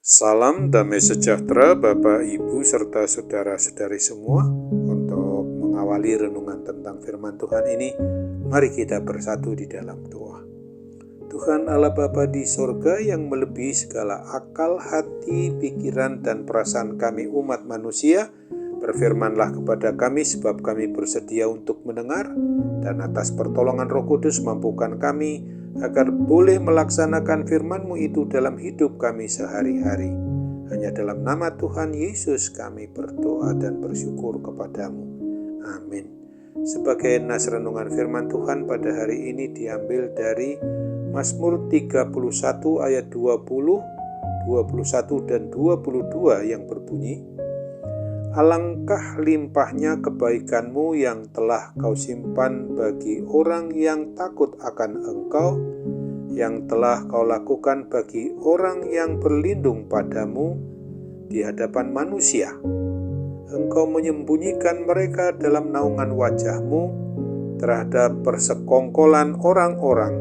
Salam damai sejahtera Bapak, Ibu, serta saudara-saudari semua. Untuk mengawali renungan tentang firman Tuhan ini, mari kita bersatu di dalam doa. Tuhan Allah Bapa di sorga yang melebihi segala akal, hati, pikiran, dan perasaan kami umat manusia, berfirmanlah kepada kami sebab kami bersedia untuk mendengar, dan atas pertolongan Roh Kudus mampukan kami agar boleh melaksanakan firman-Mu itu dalam hidup kami sehari-hari. Hanya dalam nama Tuhan Yesus kami berdoa dan bersyukur kepadamu. Amin. Sebagai nas renungan firman Tuhan pada hari ini diambil dari Mazmur 31 ayat 20, 21 dan 22 yang berbunyi, Alangkah limpahnya kebaikan-Mu yang telah Kau simpan bagi orang yang takut akan Engkau, yang telah Kau lakukan bagi orang yang berlindung padamu di hadapan manusia. Engkau menyembunyikan mereka dalam naungan wajah-Mu terhadap persekongkolan orang-orang.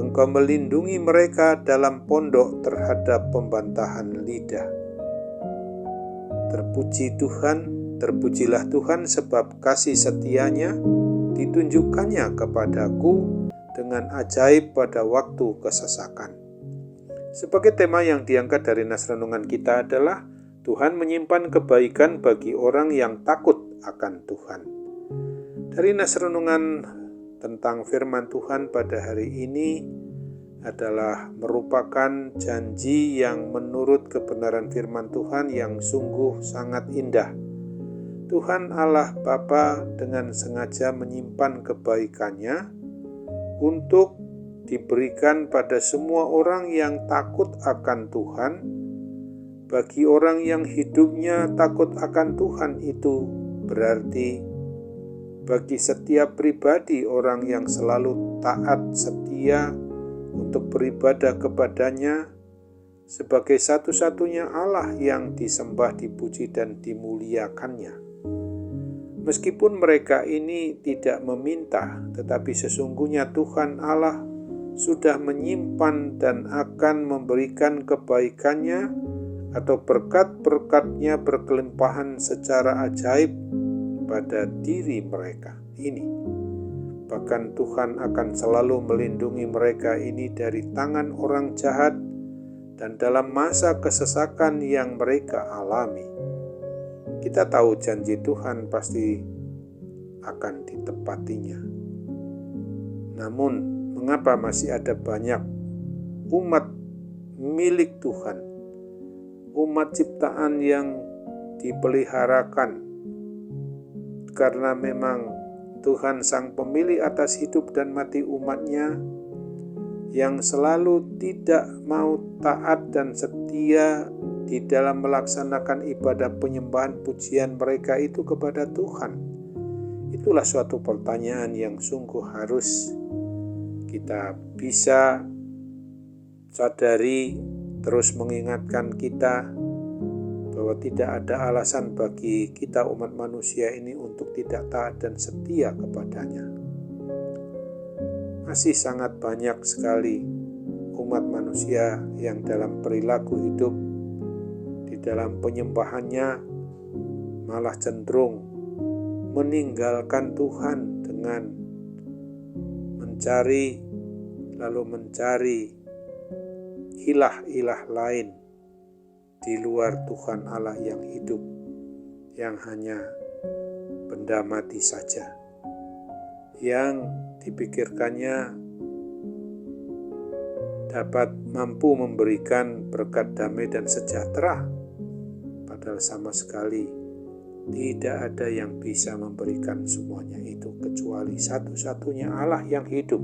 Engkau melindungi mereka dalam pondok terhadap pembantahan lidah. Terpujilah Tuhan sebab kasih setia-Nya ditunjukkannya kepadaku dengan ajaib pada waktu kesesakan. Sebagai tema yang diangkat dari nas renungan kita adalah Tuhan menyimpan kebaikan bagi orang yang takut akan Tuhan. Dari nas renungan tentang firman Tuhan pada hari ini adalah merupakan janji yang menurut kebenaran firman Tuhan yang sungguh sangat indah. Tuhan Allah Bapa dengan sengaja menyimpan kebaikan-Nya untuk diberikan pada semua orang yang takut akan Tuhan. Bagi orang yang hidupnya takut akan Tuhan itu berarti bagi setiap pribadi orang yang selalu taat setia untuk beribadah kepadanya sebagai satu-satunya Allah yang disembah, dipuji, dan dimuliakannya. Meskipun mereka ini tidak meminta, tetapi sesungguhnya Tuhan Allah sudah menyimpan dan akan memberikan kebaikan-Nya atau berkat-berkat-Nya berkelimpahan secara ajaib pada diri mereka ini. Bahkan Tuhan akan selalu melindungi mereka ini dari tangan orang jahat dan dalam masa kesesakan yang mereka alami. Kita tahu janji Tuhan pasti akan ditepatinya. Namun, mengapa masih ada banyak umat milik Tuhan, umat ciptaan yang dipeliharakan karena memang Tuhan sang pemilik atas hidup dan mati umat-Nya yang selalu tidak mau taat dan setia di dalam melaksanakan ibadah penyembahan pujian mereka itu kepada Tuhan. Itulah suatu pertanyaan yang sungguh harus kita bisa sadari, terus mengingatkan kita bahwa tidak ada alasan bagi kita umat manusia ini untuk tidak taat dan setia kepadanya. Masih sangat banyak sekali umat manusia yang dalam perilaku hidup di dalam penyembahannya malah cenderung meninggalkan Tuhan dengan mencari ilah-ilah lain di luar Tuhan Allah yang hidup, yang hanya benda mati saja, yang dipikirkannya dapat mampu memberikan berkat damai dan sejahtera, padahal sama sekali tidak ada yang bisa memberikan semuanya itu kecuali satu-satunya Allah yang hidup,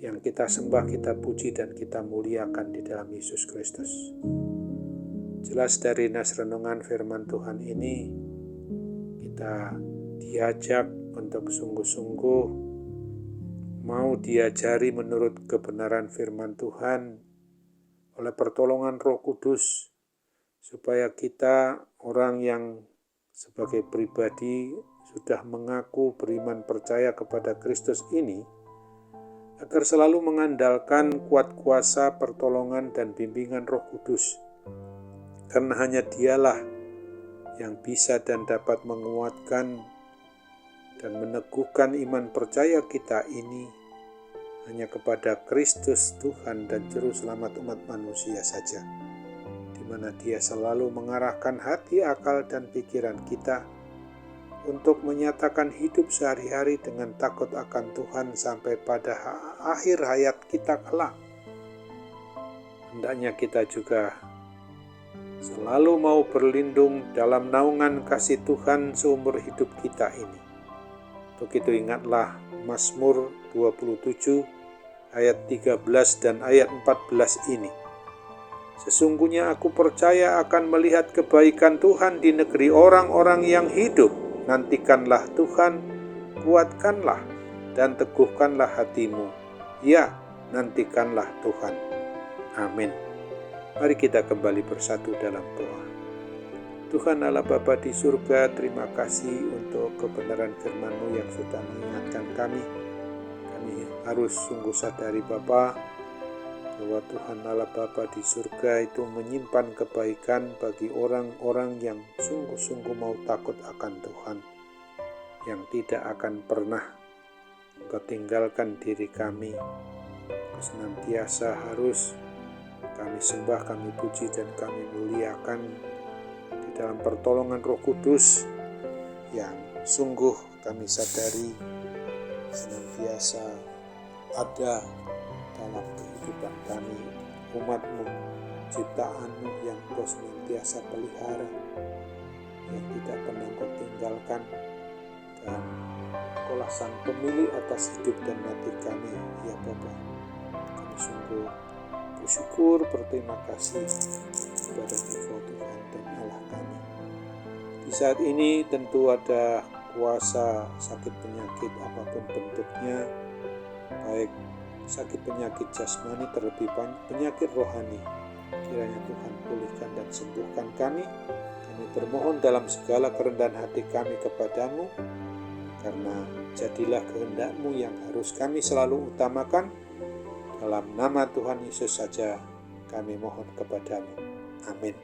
yang kita sembah, kita puji, dan kita muliakan di dalam Yesus Kristus. Jelas dari nas renungan firman Tuhan ini, kita diajak untuk sungguh-sungguh mau diajari menurut kebenaran firman Tuhan oleh pertolongan Roh Kudus, supaya kita orang yang sebagai pribadi sudah mengaku beriman percaya kepada Kristus ini, agar selalu mengandalkan kuat kuasa, pertolongan, dan bimbingan Roh Kudus karena hanya Dialah yang bisa dan dapat menguatkan dan meneguhkan iman percaya kita ini hanya kepada Kristus Tuhan dan Juru Selamat umat manusia saja, di mana Dia selalu mengarahkan hati, akal, dan pikiran kita untuk menyatakan hidup sehari-hari dengan takut akan Tuhan sampai pada akhir hayat kita kelak. Hendaknya kita juga selalu mau berlindung dalam naungan kasih Tuhan seumur hidup kita ini. Untuk itu ingatlah Mazmur 27 ayat 13 dan ayat 14 ini. Sesungguhnya aku percaya akan melihat kebaikan Tuhan di negeri orang-orang yang hidup. Nantikanlah Tuhan, kuatkanlah dan teguhkanlah hatimu. Ya, nantikanlah Tuhan. Amin. Mari kita kembali bersatu dalam doa. Tuhan Allah Bapa di surga, terima kasih untuk kebenaran firman-Mu yang sudah mengingatkan kami. Kami harus sungguh sadari Bapa, bahwa Tuhan Allah Bapa di surga itu menyimpan kebaikan bagi orang-orang yang sungguh-sungguh mau takut akan Tuhan, yang tidak akan pernah Engkau tinggalkan diri kami. Senantiasa harus kami sembah, kami puji, dan kami muliakan di dalam pertolongan Roh Kudus yang sungguh kami sadari senantiasa ada dalam kehidupan kami, umat-Mu, ciptaan-Mu yang Kau senantiasa pelihara, yang tidak pernah Kau tinggalkan, dan Kau-lah sang pemilik atas hidup dan mati kami, ya Bapa. Kami sungguh bersyukur, berterima kasih kepada Engkau Tuhan dan Allah kami. Di saat ini tentu ada kuasa sakit penyakit apapun bentuknya, baik sakit penyakit jasmani terlebih penyakit rohani. Kiranya Tuhan pulihkan dan sembuhkan kami. Kami bermohon dalam segala kerendahan hati kami kepadamu, karena jadilah kehendak-Mu yang harus kami selalu utamakan. Dalam nama Tuhan Yesus saja kami mohon kepadamu. Amin.